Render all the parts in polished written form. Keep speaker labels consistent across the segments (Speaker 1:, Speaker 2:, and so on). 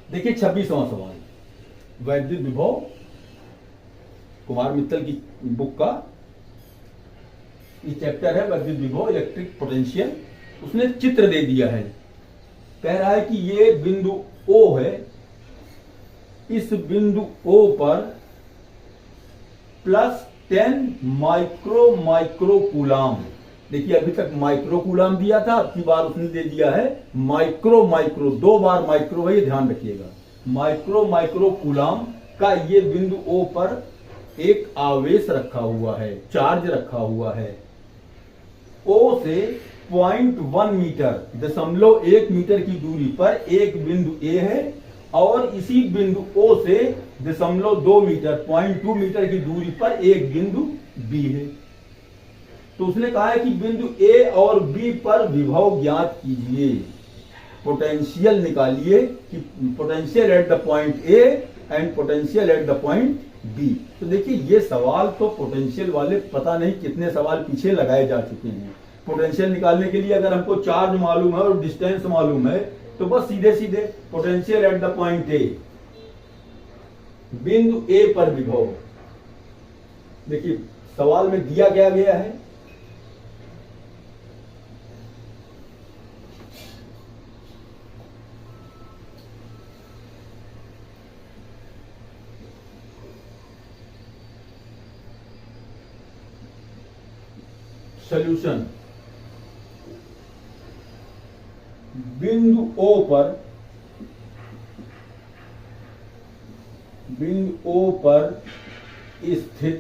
Speaker 1: देखिए 26वां सवाल, वैद्युत विभव, कुमार मित्तल की बुक का ये चैप्टर है वैद्युत विभव इलेक्ट्रिक पोटेंशियल। उसने चित्र दे दिया है, कह रहा है कि ये बिंदु O है, इस बिंदु O पर +10 माइक्रो कूलाम। देखिए अभी तक माइक्रो कूलाम दिया था, अब की बार उसने दे दिया है माइक्रो, 2 बार माइक्रो है, ये ध्यान रखिएगा। माइक्रो कूलाम का ये बिंदु O पर एक आवेश रखा हुआ है, चार्ज रखा हुआ है। O से 0.1 मीटर, 0.1 मीटर की दूरी पर एक बिंदु A है और इसी बिंदु O से 0.2 मीटर, 0.2 मीटर की दूरी पर एक बिंदु B है। तो उसने कहा है कि बिंदु A और B पर विभव ज्ञात कीजिए, पोटेंशियल निकालिए कि potential at the point A and potential at the point B। तो देखिए ये सवाल तो पोटेंशियल वाले पता नहीं कितने सवाल पीछे लगाए जा चुके हैं। पोटेंशियल निकालने के लिए अगर हमको चार्ज मालूम है और डिस्टेंस मालूम है तो बस सीधे सीधे potential at the point A, बिंदु A पर विभव। देखिए सवाल में दिया क्या गया है, सॉल्यूशन, बिंदु O पर स्थित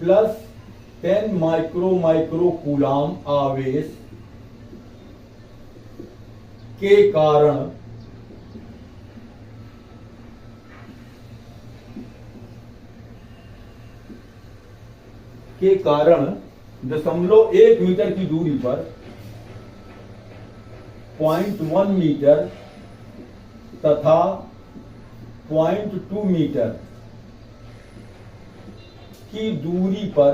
Speaker 1: +10 माइक्रो कूलाम आवेश के कारण के कारण 0.1 मीटर की दूरी पर 0.1 मीटर तथा 0.2 मीटर की दूरी पर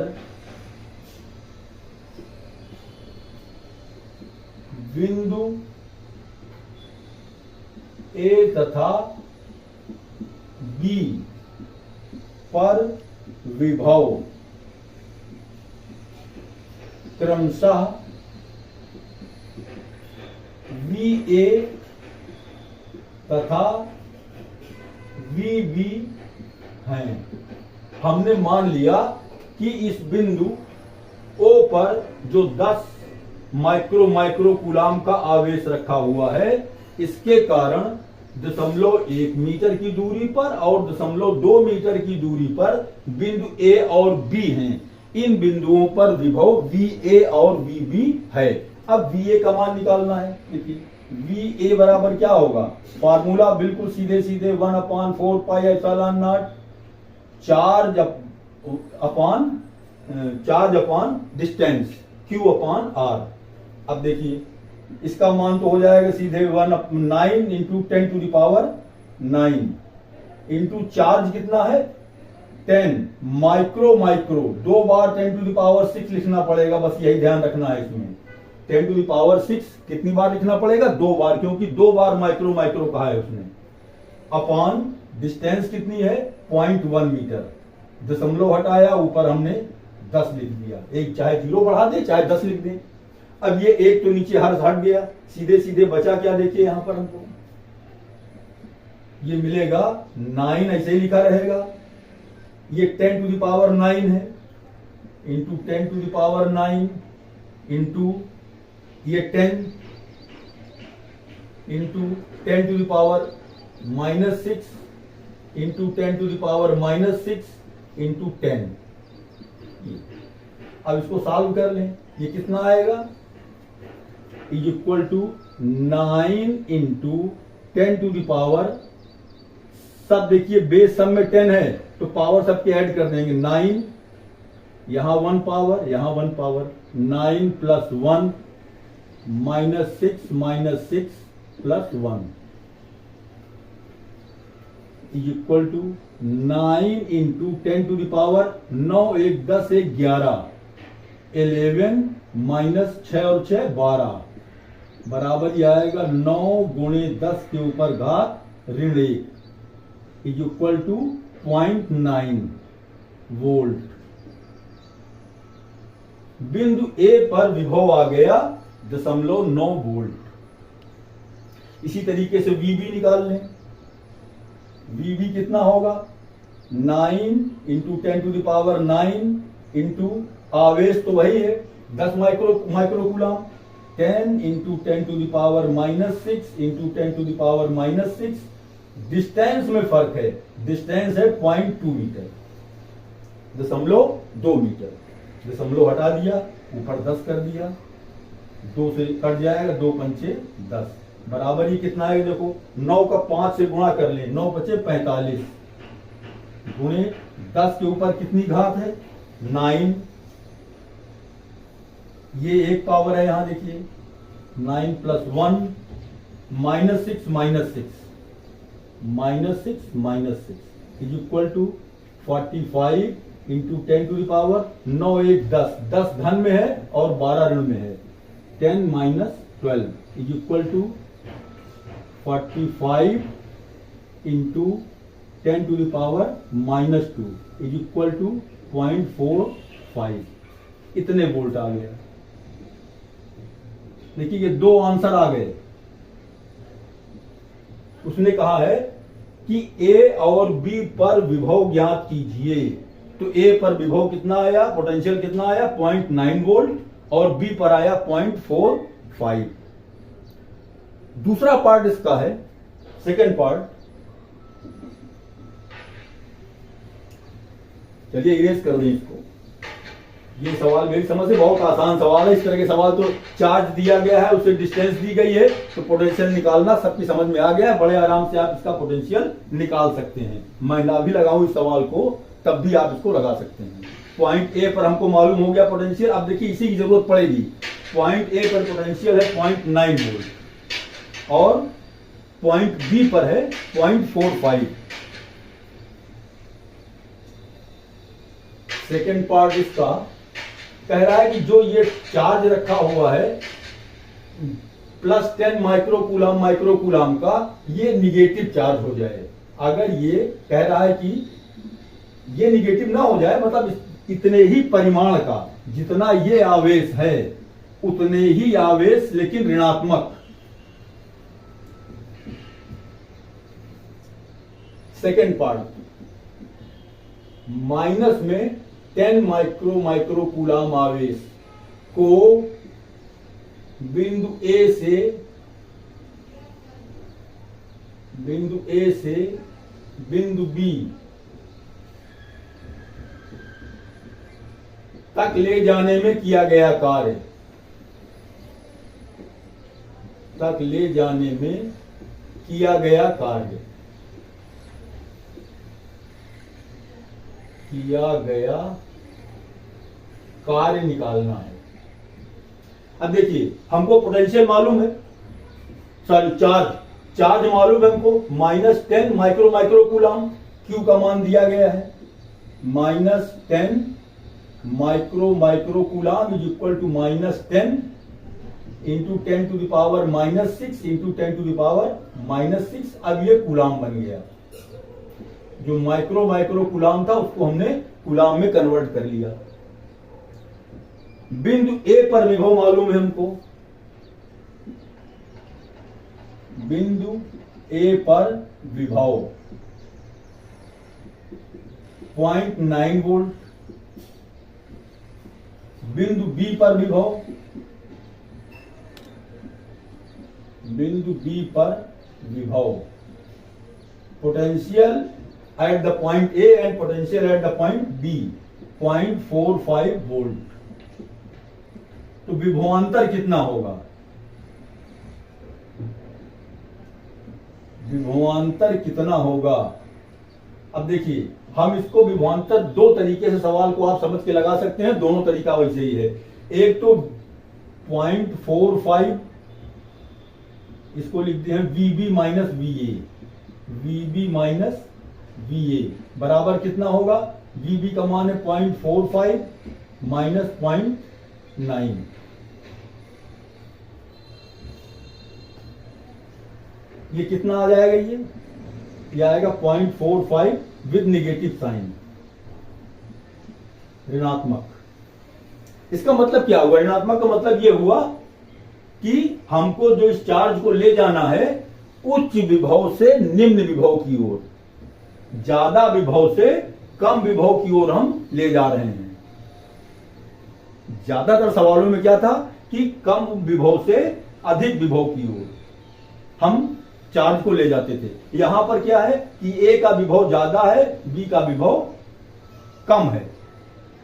Speaker 1: बिंदु A तथा B पर विभव क्रमशः VA तथा VB हैं। हमने मान लिया कि इस बिंदु O पर जो 10 माइक्रो कूलाम का आवेश रखा हुआ है, इसके कारण 0.1 मीटर की दूरी पर और 0.2 मीटर की दूरी पर बिंदु A और B हैं। इन बिंदुओं पर विभव VA और VB है। अब VA का मान निकालना है। देखिए VA बराबर क्या होगा, फार्मूला बिल्कुल सीधे सीधे 1/4 pi epsilon not charge upon distance Q/R। अब देखिए इसका मान तो हो जाएगा सीधे 9 इंटू 10⁻9 इंटू चार्ज कितना है 10 माइक्रो, 2 बार 10⁻6 लिखना पड़ेगा, बस यही ध्यान रखना है इसमें। 10⁻6 कितनी बार लिखना पड़ेगा, 2 बार, क्योंकि 2 बार माइक्रो कहा है उसने। अपॉन डिस्टेंस कितनी है 0.1 मीटर, दशमलव हटाया, ऊपर हमने 10 लिख दिया। एक चाहे 0 बढ़ा दे चाहे 10 लिख दे। अब ये एक तो नीचे हट गया, सीधे सीधे बचा क्या, देखिए यहां पर हमको ये मिलेगा 9, ऐसे ही लिखा रहेगा। ये 10⁻9 है, इंटू 10⁻9 इंटू ये 10 इंटू 10⁻⁻6 इंटू 10⁻⁻6 इंटू 10। अब इसको सॉल्व कर लें, ये कितना आएगा, इज इक्वल टू 9 इंटू 10⁻, सब देखिए बेस सब में 10 है तो पावर सबके ऐड कर देंगे। 9 यहां 1 पावर, यहां 1 power, 9 + 1 -6 + 1 is equal to 9 into 10⁻, 9 1 10 1 11, 11 -6 और 6 12, बराबर ही आएगा 9 गुणे 10 के ऊपर घात ऋण 1 इज इक्वल टू 0.9 वोल्ट। बिंदु ए पर विभव आ गया 0.9 वोल्ट। इसी तरीके से VB निकाल लें। VB कितना होगा 9 into 10 to the power 9 into आवेश तो वही है 10 microcoulomb 10 into 10 to the power -6 into 10 to the power -6। Distance में फर्क है, डिस्टेंस है 0.2 मीटर, 0.2 मीटर। दशमलव हटा दिया, ऊपर 10 कर दिया, 2 से कट जाएगा, 2 पंचे 10 बराबर ही कितना है देखो 9 का 5 से गुणा कर ले, 9 बचे 45 गुणे 10 के ऊपर कितनी घात है 9। ये एक पावर है यहां देखिए 9 plus 1 -6 is equal to 45 into 10 to the power 9 1 10 10 धन में है और 12 ऋण में है 10 minus 12 is equal to 45 into 10 to the power -2 is equal to 0.45। इतने वोल्ट आ गया। देखिए ये 2 आंसर आ गए। उसने कहा है कि ए और बी पर विभव ज्ञात कीजिए। तो ए पर विभव कितना आया, पोटेंशियल कितना आया 0.9 वोल्ट और बी पर आया 0.45। दूसरा पार्ट इसका है, सेकेंड पार्ट। चलिए इरेज कर दें इसको। ये सवाल मेरी समझ से बहुत आसान सवाल है। इस तरह के सवाल तो चार्ज दिया गया है, उससे डिस्टेंस दी गई है, तो पोटेंशियल निकालना सबकी समझ में आ गया है। बड़े आराम से आप इसका पोटेंशियल निकाल सकते हैं। मैं ना भी लगाऊं इस सवाल को तब भी आप इसको लगा सकते हैं। पॉइंट ए पर हमको मालूम हो गया पोटेंशियल। अब देखिए इसी की जरूरत पड़ेगी। पॉइंट ए पर पोटेंशियल है 0.9 वोल्ट और पॉइंट बी पर है 0.45। सेकेंड पार्ट इसका कह रहा है कि जो ये चार्ज रखा हुआ है +10 माइक्रोकूलम का, ये निगेटिव चार्ज हो जाए। अगर ये कह रहा है कि ये निगेटिव ना हो जाए, मतलब इतने ही परिमाण का, जितना ये आवेश है उतने ही आवेश लेकिन ऋणात्मक। सेकेंड पार्ट माइनस में 10 माइक्रोकूलम आवेश को बिंदु ए से बिंदु बी तक ले जाने में किया गया कार्य, तक ले जाने में किया गया कार्य, निकालना है। अब देखिए हमको पोटेंशियल मालूम है, सॉरी चार्ज मालूम है हमको -10 माइक्रोकूलम। क्यू का मान दिया गया है -10 microcoulomb is equal to -10 into 10 to the power -6 into 10 to the power -6। अब ये कूलम बन गया। जो माइक्रोकूलम था उसको हमने कूलम में कन्वर्ट कर लिया। बिंदु ए पर विभव मालूम है हमको, बिंदु ए पर विभव 0.9 वोल्ट। बिंदु बी पर विभव, potential at the point A and potential at the point B 0.45 volt. तो विभवांतर कितना होगा, अब देखिए हम इसको विभवांतर 2 तरीके से सवाल को आप समझ के लगा सकते हैं। दोनों तरीका वैसे ही है। एक तो 0.45 इसको लिखते हैं VB माइनस VA बराबर कितना होगा, VB का मान है 0.45 माइनस 0.9। ये कितना आ जाएगा, ये आएगा 0.45 विद निगेटिव साइन, ऋणात्मक। इसका मतलब क्या हुआ, ऋणात्मक का मतलब ये हुआ कि हमको जो इस चार्ज को ले जाना है उच्च विभव से निम्न विभव की ओर, ज्यादा विभव से कम विभव की ओर हम ले जा रहे हैं। ज्यादातर सवालों में क्या था कि कम विभव से अधिक विभव की ओर हम चार्ज को ले जाते थे। यहां पर क्या है कि ए का विभव ज्यादा है, बी का विभव कम है,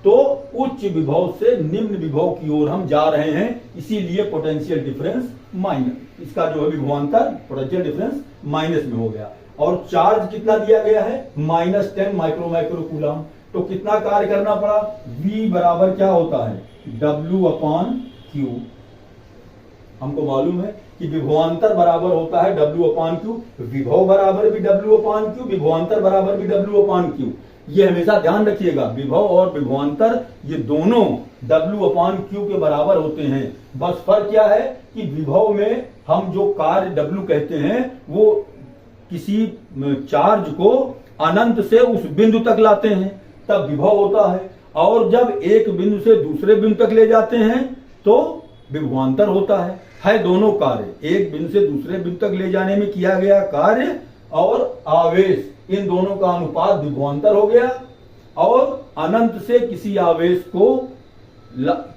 Speaker 1: तो उच्च विभव से निम्न विभव की ओर हम जा रहे हैं, इसीलिए पोटेंशियल डिफरेंस माइनस, इसका जो है विभवांतर पोटेंशियल डिफरेंस माइनस में हो गया। और चार्ज कितना दिया गया है, -10 माइक्रो कूलम। तो कितना कार्य करना पड़ा, V बराबर क्या होता है, W/Q। हमको मालूम है कि विभवांतर बराबर होता है W/Q, विभव बराबर भी W/Q, विभवांतर बराबर भी W/Q। ये हमेशा ध्यान रखिएगा, विभव और विभवांतर ये दोनों W/Q के बराबर होते हैं। बस फर्क क्या है कि विभव में हम जो कार्य W कहते हैं वो किसी चार्ज को अनंत से उस बिंदु तक लाते हैं, तब विभव होता है, और जब एक बिंदु से दूसरे बिंदु तक ले जाते हैं तो विभवांतर होता है दोनों कार्य, एक बिंदु से दूसरे बिंदु तक ले जाने में किया गया कार्य और आवेश, इन दोनों का अनुपात विभवांतर हो गया, और अनंत से किसी आवेश को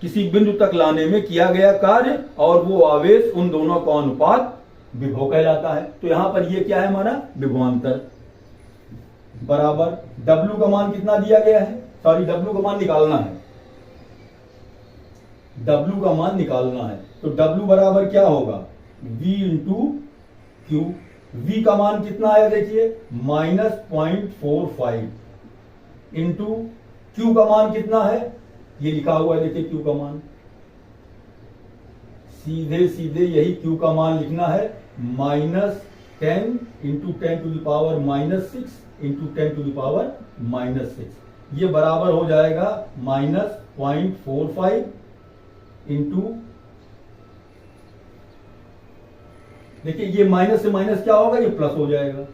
Speaker 1: किसी बिंदु तक लाने में किया गया कार्य और वो आवेश, उन दोनों का अनुपात विभव कहलाता है। तो यहां पर ये क्या है हमारा, विभवांतर बराबर W का मान कितना दिया गया है, सॉरी W का मान निकालना है, W का मान निकालना है। तो W बराबर क्या होगा, V इंटू Q। V का मान कितना आया देखिए, -0.45 इंटू Q का मान कितना है, ये लिखा हुआ है देखिए Q का मान, सीधे सीधे यही Q का मान लिखना है, -10 into 10 to the power -6 into 10 to the power -6। ये बराबर हो जाएगा -0.45 इंटू, देखिए ये माइनस से माइनस क्या होगा, ये प्लस हो जाएगा,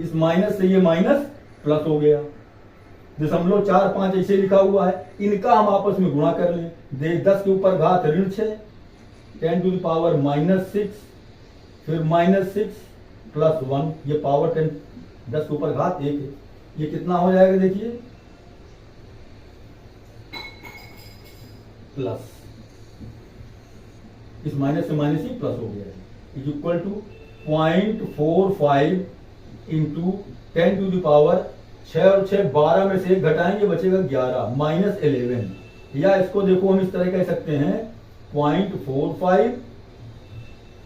Speaker 1: इस माइनस से ये माइनस प्लस हो गया, 0.45 ऐसे लिखा हुआ है, इनका हम आपस में गुणा कर लें, 10 के ऊपर घात ऋण 6, 10 टू द पावर -6, फिर -6 प्लस 1, ये पावर 10, 10 के ऊपर घात 1 है, ये कितना हो जाएगा देखिए, प्लस, इस माइनस से माइनस ही प्लस हो गया है, is equal to 0.45 into 10 to the power 6 और 6 12 में से 1 घटाएंगे बचेगा 11 -11, या इसको देखो हम इस तरह कह सकते हैं 0.45,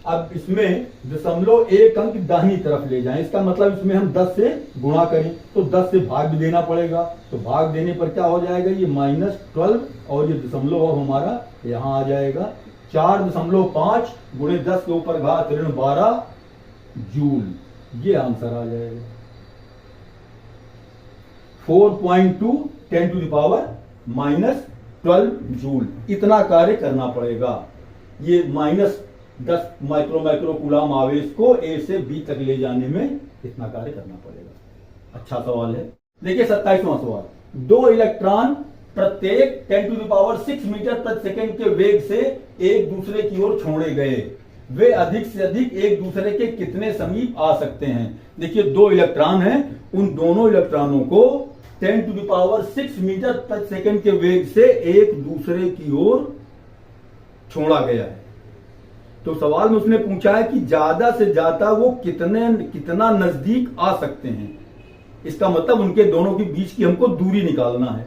Speaker 1: अब इसमें 0.1 अंक दाहिनी तरफ ले जाएं, इसका मतलब इसमें हम 10 से गुणा करें तो 10 से भाग भी देना पड़ेगा, तो भाग देने पर क्या हो जाएगा, ये -12 और ये दशमलव हमारा यहां आ जाएगा 4.5 गुणे 10 के ऊपर घात ऋण 12 जूल, ये आंसर आ जाएगा 4.2 10 टू द पावर -12 जूल। इतना कार्य करना पड़ेगा, ये -10 माइक्रो कूलम आवेश को ए से बी तक ले जाने में इतना कार्य करना पड़ेगा। अच्छा सवाल है, देखिए 27वां सवाल, 2 इलेक्ट्रॉन प्रत्येक 10 टू द पावर 6 मीटर प्रति सेकंड के वेग से एक दूसरे की ओर छोड़े गए, वे अधिक से अधिक एक दूसरे के कितने समीप आ सकते हैं। देखिए 2 इलेक्ट्रॉन हैं, उन दोनों इलेक्ट्रॉनों को 10 टू द पावर 6 मीटर प्रति सेकंड के वेग से एक दूसरे की ओर छोड़ा गया है। तो सवाल में उसने पूछा है कि ज्यादा से ज्यादा वो कितना नजदीक आ सकते हैं, इसका मतलब उनके दोनों के बीच की हमको दूरी निकालना है।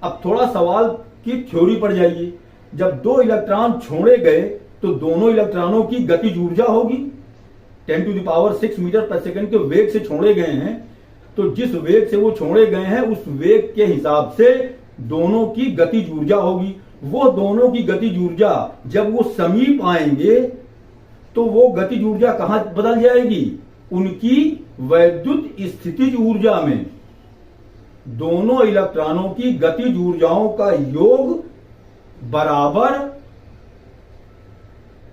Speaker 1: अब थोड़ा सवाल की थ्योरी पर जाइए, जब 2 इलेक्ट्रॉन छोड़े गए तो दोनों इलेक्ट्रॉनों की गतिज ऊर्जा होगी, 10 टू द पावर 6 मीटर प्रति सेकंड के वेग से छोड़े गए हैं, तो जिस वेग से वो छोड़े गए हैं उस वेग के हिसाब से दोनों की गतिज ऊर्जा होगी। वो दोनों की गतिज ऊर्जा जब वो समीप आएंगे तो वो गतिज ऊर्जा कहां बदल जाएगी, उनकी वैद्युत स्थितिज ऊर्जा में। दोनों इलेक्ट्रॉनों की गतिज ऊर्जाओं का योग बराबर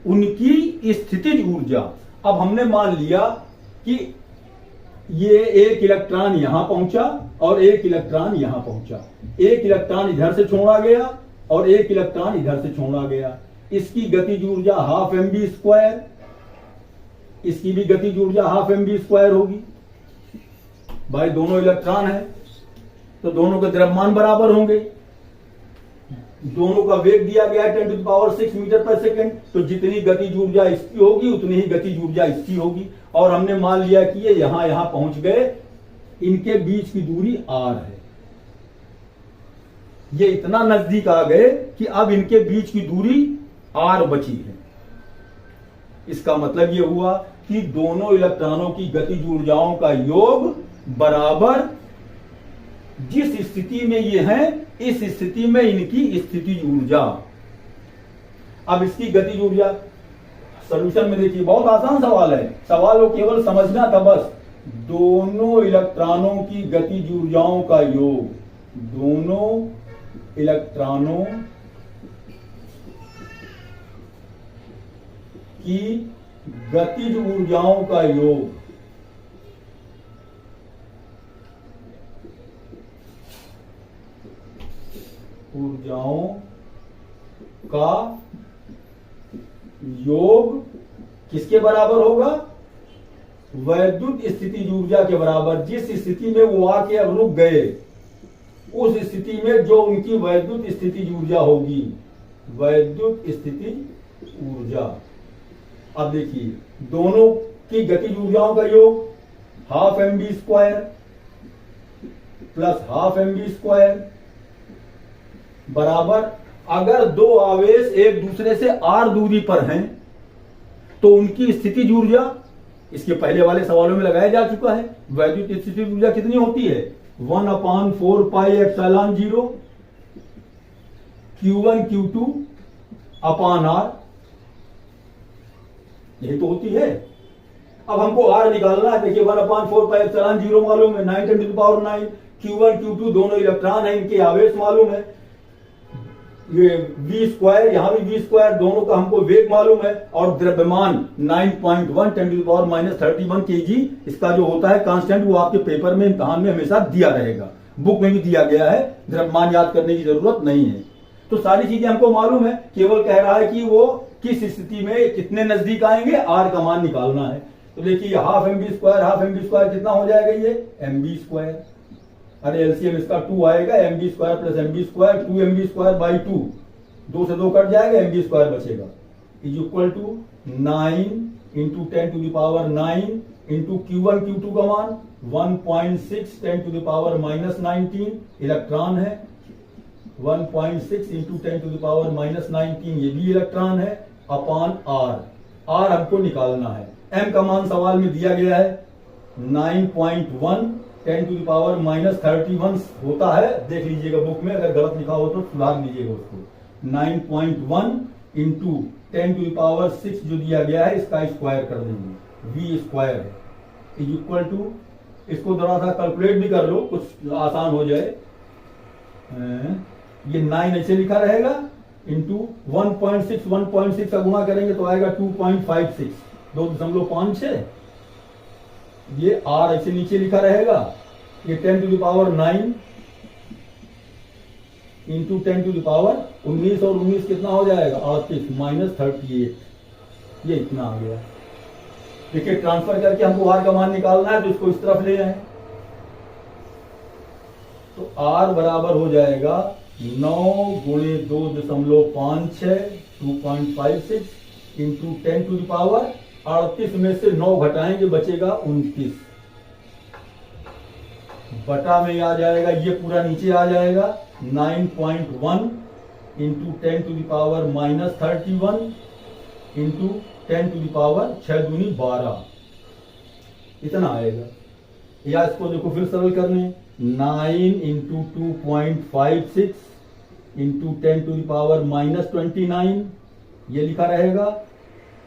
Speaker 1: उनकी स्थितिज ऊर्जा। अब हमने मान लिया कि ये एक इलेक्ट्रॉन यहां पहुंचा और एक इलेक्ट्रॉन यहां पहुंचा, एक इलेक्ट्रॉन इधर से छोड़ा गया और एक इलेक्ट्रॉन इधर से छोड़ा गया। इसकी गतिज ऊर्जा हाफ mv², इसकी भी गतिज ऊर्जा हाफ mv² होगी। भाई दोनों इलेक्ट्रॉन है तो दोनों के द्रव्यमान बराबर होंगे, दोनों का वेग दिया गया है 10⁶ मीटर पर सेकेंड, तो जितनी गतिज ऊर्जा इसकी होगी उतनी ही गतिज ऊर्जा इसकी होगी। और हमने मान लिया कि ये यहां पहुंच गए, इनके बीच की दूरी r है। ये इतना नजदीक आ गए कि अब इनके बीच की दूरी r बची है। इसका मतलब ये हुआ कि दोनों इलेक्ट्रॉनों की गतिज ऊर्जाओं का योग बराबर, जिस स्थिति में ये हैं इस स्थिति में इनकी स्थितिज ऊर्जा। अब इसकी गतिज ऊर्जा सॉल्यूशन में देखिए, बहुत आसान सवाल है, सवाल को केवल समझना था बस। दोनों इलेक्ट्रॉनों की गतिज ऊर्जाओं का योग, दोनों इलेक्ट्रॉनों की गतिज ऊर्जाओं का योग किसके बराबर होगा? वैद्युत स्थितिज ऊर्जा के बराबर। जिस स्थिति में वो आके अब रुक गए, उस स्थिति में जो उनकी वैद्युत स्थितिज ऊर्जा होगी, वैद्युत स्थितिज ऊर्जा। अब देखिए, दोनों की गतिज ऊर्जाओं का योग half mv² plus half mv² बराबर, अगर दो आवेश एक दूसरे से r दूरी पर हैं तो उनकी स्थितिज ऊर्जा, इसके पहले वाले सवालों में लगाया जा चुका है, वैद्युत स्थितिज ऊर्जा कितनी होती है? 1/4πε0 Q1 Q2 अपॉन r, यही तो होती है। अब हमको r निकालना है। देखिए 1/4πε0 मालूम है, 9 × 10⁹, Q1 Q2 दोनों इलेक्ट्रॉन है, इनके आवेश मालूम है, ये v², यहां भी v², दोनों का हमको वेग मालूम है, और द्रव्यमान 9.1 10⁻31 kg इसका जो होता है कांस्टेंट, वो आपके पेपर में इम्तिहान में हमेशा दिया रहेगा, बुक में भी दिया गया है, द्रव्यमान याद करने की जरूरत नहीं है। तो सारी चीजें हमको मालूम है, केवल कह रहा है कि वो किस स्थिति में कितने नजदीक आएंगे, r का मान निकालना है। तो देखिए हाफ mv² कितना हो जाएगा? ये mv², अरे एलसीएम इसका 2 आएगा, mv² प्लस mv², 2mv²/2, 2 से 2 कट जाएगा, mv² बचेगा, is equal to 9 × 10⁹ into Q1 Q2 का मान 1.6 10⁻19 इलेक्ट्रॉन है, 1.6 × 10⁻19 ये भी इलेक्ट्रॉन है, अपॉन r हमको निकालना है। m का मान सवाल में दिया गया है 9.1 10⁻31 होता है, देख लीजिएगा बुक में, अगर गलत लिखा हो तो सुधार लीजिएगा उसको। 9.1 × 10⁻6 जो दिया गया है, इसका स्क्वायर कर देंगे, v² है, इज इक्वल टू, इसको थोड़ा सा कैलकुलेट भी कर लो, कुछ आसान हो जाए। ये 9 ऐसे लिखा रहेगा, इंटू 1.6 का गुणा करेंगे तो आएगा 2.56, 2.56। ये r ऐसे नीचे लिखा रहेगा, ये 10⁹ इंटू 10⁻19 और 19 कितना हो जाएगा? 38 -38, ये इतना आ गया। देखिए ट्रांसफर करके हमको r का मान निकालना है, तो इसको इस तरफ ले आए, तो r बराबर हो जाएगा 9 × 2.56 2.56 इंटू 10⁻38 में से 9 घटाएंगे, बचेगा 29, बटा में आ जाएगा, ये पूरा नीचे आ जाएगा 9.1 इंटू 10⁻31 इंटू 10⁻6 दूनी 12, इतना आएगा। या इसको देखो फिर सरल करने, 9 इंटू 2.56 इंटू 10⁻29 ये लिखा रहेगा,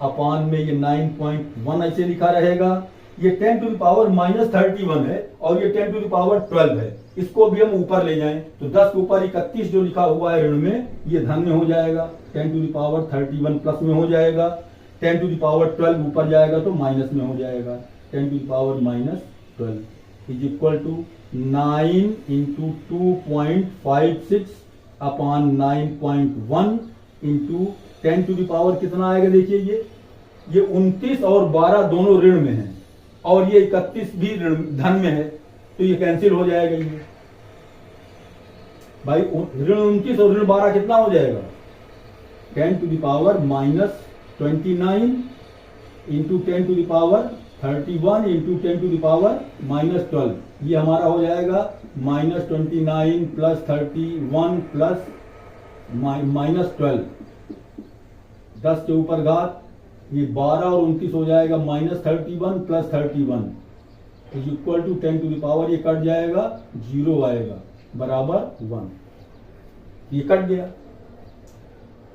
Speaker 1: अपान में ये 9.1 ऐसे लिखा रहेगा, ये 10⁻31 है और ये 10⁻12 है, इसको भी हम ऊपर ले जाएं तो 10 के ऊपर 31 जो लिखा हुआ है ऋण में, ये धन में हो जाएगा, 10⁻31 प्लस में हो जाएगा। 10 टू द पावर 12 ऊपर जाएगा तो माइनस में हो जाएगा, 10 to the power -12 is equal to 9 into 2.56 upon 9.1 into 10 to the power कितना आएगा, देखिए ये 29 और 12 दोनों ऋण में है और ये 31 भी धन में है, तो ये कैंसिल हो जाएगा। ये भाई ऋण 29 और ऋण 12 कितना हो जाएगा, 10 to the power -29 into 10 to the power 31 into 10 to the power -12, ये हमारा हो जाएगा -29 प्लस 31 प्लस -12, 10 के ऊपर घात, ये 12 और 29 हो जाएगा -31 plus 31 is equal to 10 to the power, ये कट जाएगा 0 आएगा बराबर 1, ये कट गया।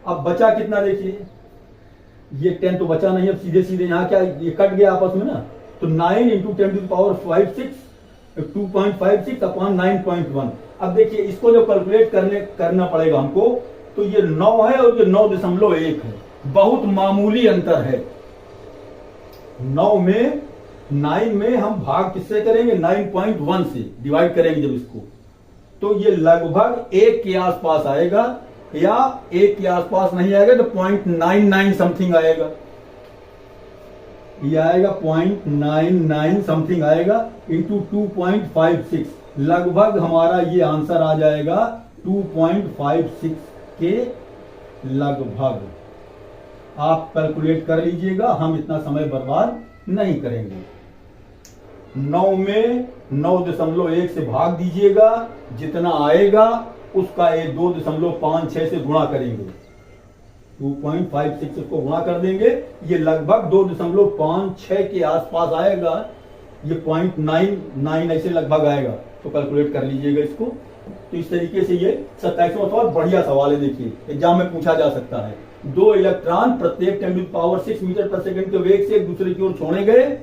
Speaker 1: अब बचा कितना, देखिए ये 10 तो बचा नहीं, अब सीधे सीधे यहाँ क्या ये कट गया आपस में ना, तो 9 into 10 to the power 2.56 upon 9.1। अब देखिए इसको जो कैलकुलेट करना पड़ेगा हमको, तो ये 9 है और ये 9.1 है, बहुत मामूली अंतर है। 9 में हम भाग किससे करेंगे, 9.1 से डिवाइड करेंगे जब इसको, तो ये लगभग 1 के आसपास आएगा, या 1 के आसपास नहीं आएगा तो 0.99 समथिंग आएगा, ये आएगा 0.99 समथिंग आएगा इंटू 2.56, लगभग हमारा ये आंसर आ जाएगा 2.56 के लगभग। आप कैलकुलेट कर लीजिएगा, हम इतना समय बर्बाद नहीं करेंगे। 9 में 9.1 से भाग दीजिएगा, जितना आएगा उसका 2.56 से गुणा करेंगे, 2.56 को गुणा कर देंगे, ये लगभग 2.56 के आसपास आएगा, ये 0.99 ऐसे लगभग आएगा, तो कैलकुलेट कर लीजिएगा इसको। तो इस तरीके से ये 27वां सवाल बढ़िया सवाल है, देखिए एग्जाम में पूछा जा सकता है। 2 इलेक्ट्रॉन प्रत्येक 10 टू द पावर 6 मीटर पर सेकंड के वेग से एक दूसरे की ओर छोड़े गए।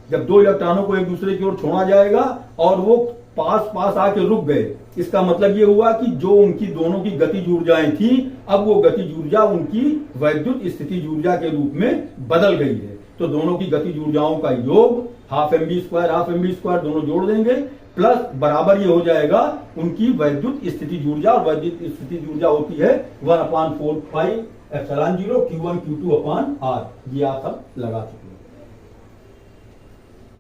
Speaker 1: जब 2 इलेक्ट्रॉनों को एक दूसरे की ओर छोड़ा जाएगा और वो पास आके रुक गए, इसका मतलब ये हुआ कि जो उनकी दोनों की गतिज ऊर्जाएं थी, अब वो गतिज ऊर्जा उनकी वैद्युत स्थितिज ऊर्जा के रूप में बदल गई है। तो दोनों की गतिज ऊर्जाओं का योग हाफ mv² दोनों जोड़ देंगे, प्लस बराबर ये हो जाएगा उनकी वैद्युत स्थितिज ऊर्जा, और वैद्युत स्थितिज ऊर्जा होती है 1/4πε0 Q1 Q2/R। ये आप सब लगा सकते हैं।